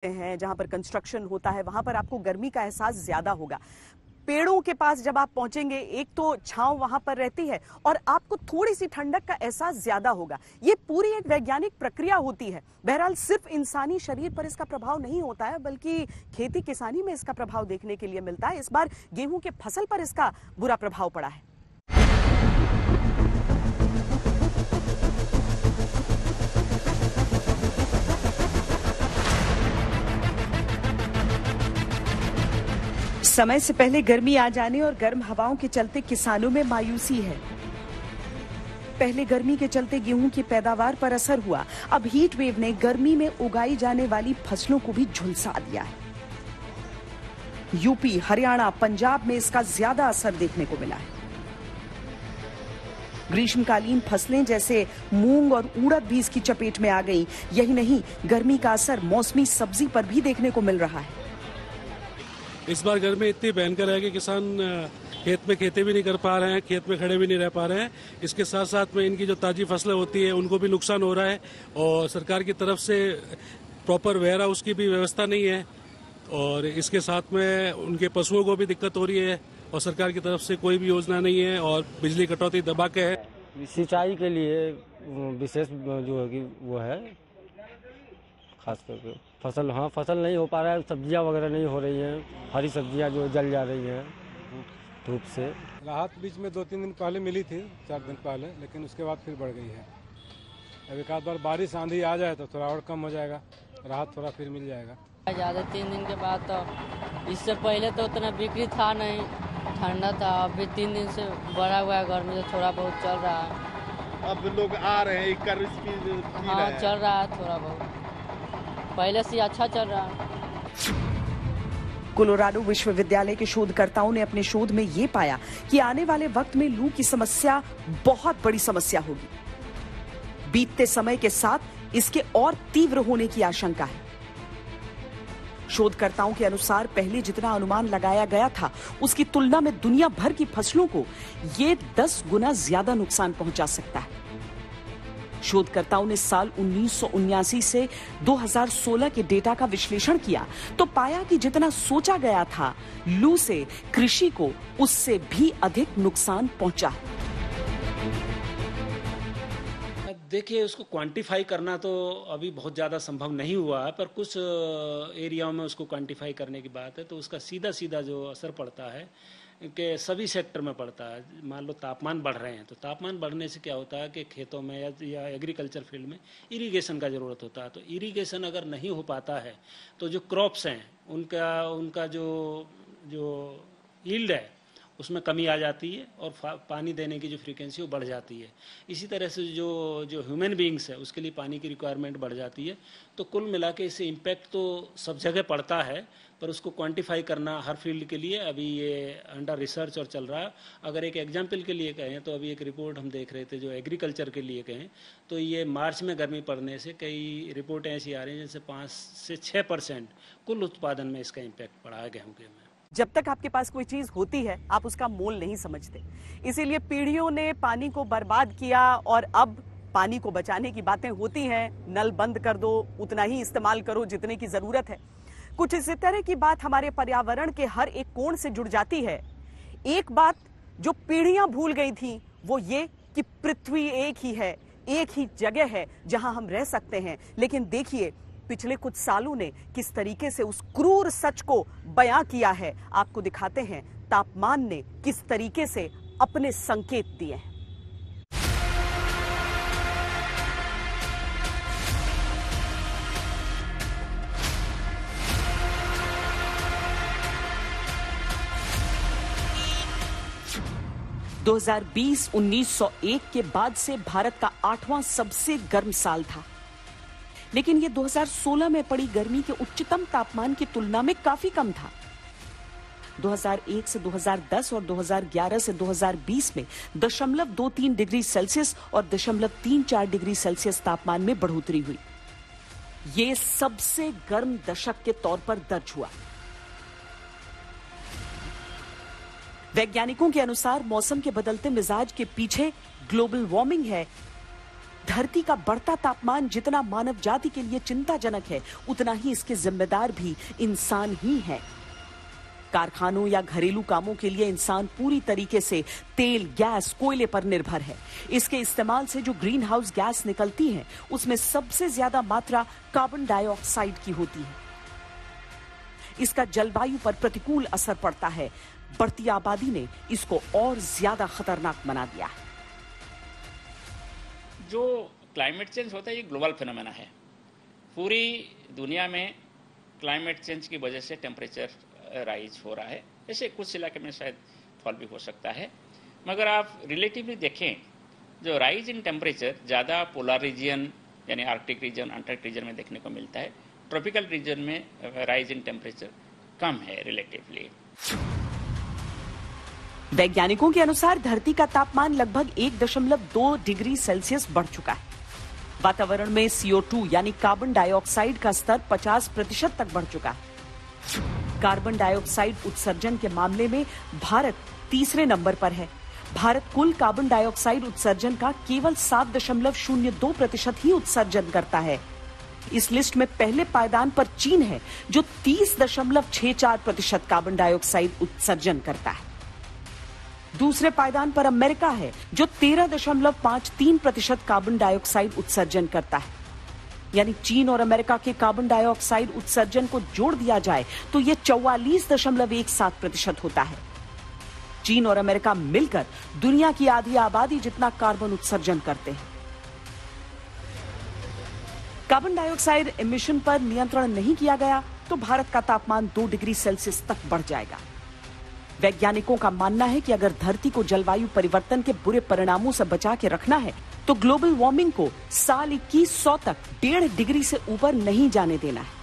हैं, जहां पर कंस्ट्रक्शन होता है, वहां पर आपको गर्मी का एहसास ज्यादा होगा। पेड़ों के पास जब आप पहुंचेंगे, एक तो छांव वहां पर रहती है और आपको थोड़ी सी ठंडक का एहसास ज्यादा होगा। ये पूरी एक वैज्ञानिक प्रक्रिया होती है। बहरहाल सिर्फ इंसानी शरीर पर इसका प्रभाव नहीं होता है, बल्कि खेती किसानी में इसका प्रभाव देखने के लिए मिलता है। इस बार गेहूं के फसल पर इसका बुरा प्रभाव पड़ा है। समय से पहले गर्मी आ जाने और गर्म हवाओं के चलते किसानों में मायूसी है। पहले गर्मी के चलते गेहूं की पैदावार पर असर हुआ, अब हीट वेव ने गर्मी में उगाई जाने वाली फसलों को भी झुलसा दिया है। यूपी, हरियाणा, पंजाब में इसका ज्यादा असर देखने को मिला है। ग्रीष्मकालीन फसलें जैसे मूंग और उड़द भी इसकी चपेट में आ गई। यही नहीं, गर्मी का असर मौसमी सब्जी पर भी देखने को मिल रहा है। इस बार गर्मी इतनी भयंकर है कि किसान खेत में खेती भी नहीं कर पा रहे हैं, खेत में खड़े भी नहीं रह पा रहे हैं। इसके साथ साथ में इनकी जो ताजी फसलें होती है उनको भी नुकसान हो रहा है और सरकार की तरफ से प्रॉपर वेयर हाउस की भी व्यवस्था नहीं है और इसके साथ में उनके पशुओं को भी दिक्कत हो रही है और सरकार की तरफ से कोई भी योजना नहीं है और बिजली कटौती दबा के है। सिंचाई के लिए विशेष जो है वो है, खास करके फसल नहीं हो पा रहा है। सब्जियां वगैरह नहीं हो रही हैं, हरी सब्जियां जो जल जा रही हैं धूप से। राहत बीच में 2-3 दिन पहले मिली थी, 4 दिन पहले, लेकिन उसके बाद फिर बढ़ गई है। अब एक आध बार बारिश आंधी आ जाए तो थोड़ा और कम हो जाएगा, राहत थोड़ा फिर मिल जाएगा। ज़्यादा 3 दिन के बाद तो इससे पहले तो उतना बिक्री था नहीं, ठंडा था। अभी 3 दिन से बढ़ा हुआ है, गर्मी से थोड़ा बहुत चल रहा है। अब लोग आ रहे हैं, हाँ चल रहा है, थोड़ा बहुत पहले से अच्छा चल रहा है। कोलोराडो विश्वविद्यालय के शोधकर्ताओं ने अपने शोध में ये पाया कि आने वाले वक्त में लू की समस्या बहुत बड़ी समस्या होगी। बीतते समय के साथ इसके और तीव्र होने की आशंका है। शोधकर्ताओं के अनुसार पहले जितना अनुमान लगाया गया था उसकी तुलना में दुनिया भर की फसलों को ये 10 गुना ज्यादा नुकसान पहुंचा सकता है। शोधकर्ताओं ने साल 1979 से 2016 के डेटा का विश्लेषण किया तो पाया कि जितना सोचा गया था लू से कृषि को उससे भी अधिक नुकसान पहुंचा। देखिए, उसको क्वांटिफाई करना तो अभी बहुत ज़्यादा संभव नहीं हुआ है, पर कुछ एरियाओं में उसको क्वांटिफाई करने की बात है। तो उसका सीधा सीधा जो असर पड़ता है कि सभी सेक्टर में पड़ता है। मान लो तापमान बढ़ रहे हैं तो तापमान बढ़ने से क्या होता है कि खेतों में या एग्रीकल्चर फील्ड में इरिगेशन का ज़रूरत होता है। तो इरिगेशन अगर नहीं हो पाता है तो जो क्रॉप्स हैं उनका जो यील्ड है उसमें कमी आ जाती है और पानी देने की जो फ्रीक्वेंसी वो बढ़ जाती है। इसी तरह से जो ह्यूमन बीइंग्स है उसके लिए पानी की रिक्वायरमेंट बढ़ जाती है। तो कुल मिला के इससे इम्पैक्ट तो सब जगह पड़ता है, पर उसको क्वांटिफाई करना हर फील्ड के लिए अभी ये अंडर रिसर्च और चल रहा है। अगर एक एग्जाम्पल के लिए कहें तो अभी एक रिपोर्ट हम देख रहे थे जो एग्रीकल्चर के लिए कहें तो ये मार्च में गर्मी पड़ने से कई रिपोर्टें ऐसी आ रही हैं जैसे 5 से 6% कुल उत्पादन में इसका इम्पैक्ट पड़ा है गेहूँ के में। जब तक आपके पास कोई चीज होती है आप उसका मोल नहीं समझते, इसीलिए पीढ़ियों ने पानी को बर्बाद किया और अब पानी को बचाने की बातें होती हैं। नल बंद कर दो, उतना ही इस्तेमाल करो जितने की जरूरत है। कुछ इसी तरह की बात हमारे पर्यावरण के हर एक कोण से जुड़ जाती है। एक बात जो पीढ़ियां भूल गई थी वो ये कि पृथ्वी एक ही है, एक ही जगह है जहां हम रह सकते हैं। लेकिन देखिए पिछले कुछ सालों ने किस तरीके से उस क्रूर सच को बयां किया है। आपको दिखाते हैं तापमान ने किस तरीके से अपने संकेत दिए हैं। दो 1901 के बाद से भारत का 8वां सबसे गर्म साल था, लेकिन ये 2016 में पड़ी गर्मी के उच्चतम तापमान की तुलना में काफी कम था। 2001 से 2010 और 2011 से 2020 में 0.23 डिग्री सेल्सियस और 0.34 डिग्री सेल्सियस तापमान में बढ़ोतरी हुई। ये सबसे गर्म दशक के तौर पर दर्ज हुआ। वैज्ञानिकों के अनुसार मौसम के बदलते मिजाज के पीछे ग्लोबल वार्मिंग है धरती का बढ़ता तापमान जितना मानव जाति के लिए चिंताजनक है, उतना ही इसके जिम्मेदार भी इंसान ही है। कारखानों या घरेलू कामों के लिए इंसान पूरी तरीके से तेल, गैस, कोयले पर निर्भर है। इसके इस्तेमाल से जो ग्रीन हाउस गैस निकलती है, उसमें सबसे ज्यादा मात्रा कार्बन डाइऑक्साइड की होती है। इसका जलवायु पर प्रतिकूल असर पड़ता है। बढ़ती आबादी ने इसको और ज्यादा खतरनाक बना दिया है। जो क्लाइमेट चेंज होता है ये ग्लोबल फिनोमेना है। पूरी दुनिया में क्लाइमेट चेंज की वजह से टेम्परेचर राइज हो रहा है। ऐसे कुछ इलाके में शायद फॉल भी हो सकता है, मगर आप रिलेटिवली देखें जो राइज इन टेम्परेचर ज़्यादा पोलर रीजन यानी आर्कटिक रीजन, अंटार्कटिक रीजन में देखने को मिलता है। ट्रॉपिकल रीजन में राइज इन टेम्परेचर कम है रिलेटिवली। वैज्ञानिकों के अनुसार धरती का तापमान लगभग 1.2 डिग्री सेल्सियस बढ़ चुका है। वातावरण में CO2 यानी कार्बन डाइऑक्साइड का स्तर 50% तक बढ़ चुका है। कार्बन डाइऑक्साइड उत्सर्जन के मामले में भारत तीसरे नंबर पर है। भारत कुल कार्बन डाइऑक्साइड उत्सर्जन का केवल 7.02% ही उत्सर्जन करता है। इस लिस्ट में पहले पायदान पर चीन है, जो 30.64% कार्बन डाइऑक्साइड उत्सर्जन करता है। दूसरे पायदान पर अमेरिका है, जो 13.53% कार्बन डाइऑक्साइड उत्सर्जन करता है। यानी चीन और अमेरिका के कार्बन डाइऑक्साइड उत्सर्जन को जोड़ दिया जाए तो यह 44.17% होता है। चीन और अमेरिका मिलकर दुनिया की आधी आबादी जितना कार्बन उत्सर्जन करते हैं। कार्बन डाइऑक्साइड एमिशन पर नियंत्रण नहीं किया गया तो भारत का तापमान 2 डिग्री सेल्सियस तक बढ़ जाएगा। वैज्ञानिकों का मानना है कि अगर धरती को जलवायु परिवर्तन के बुरे परिणामों से बचा के रखना है तो ग्लोबल वार्मिंग को साल 2100 तक 1.5 डिग्री से ऊपर नहीं जाने देना है।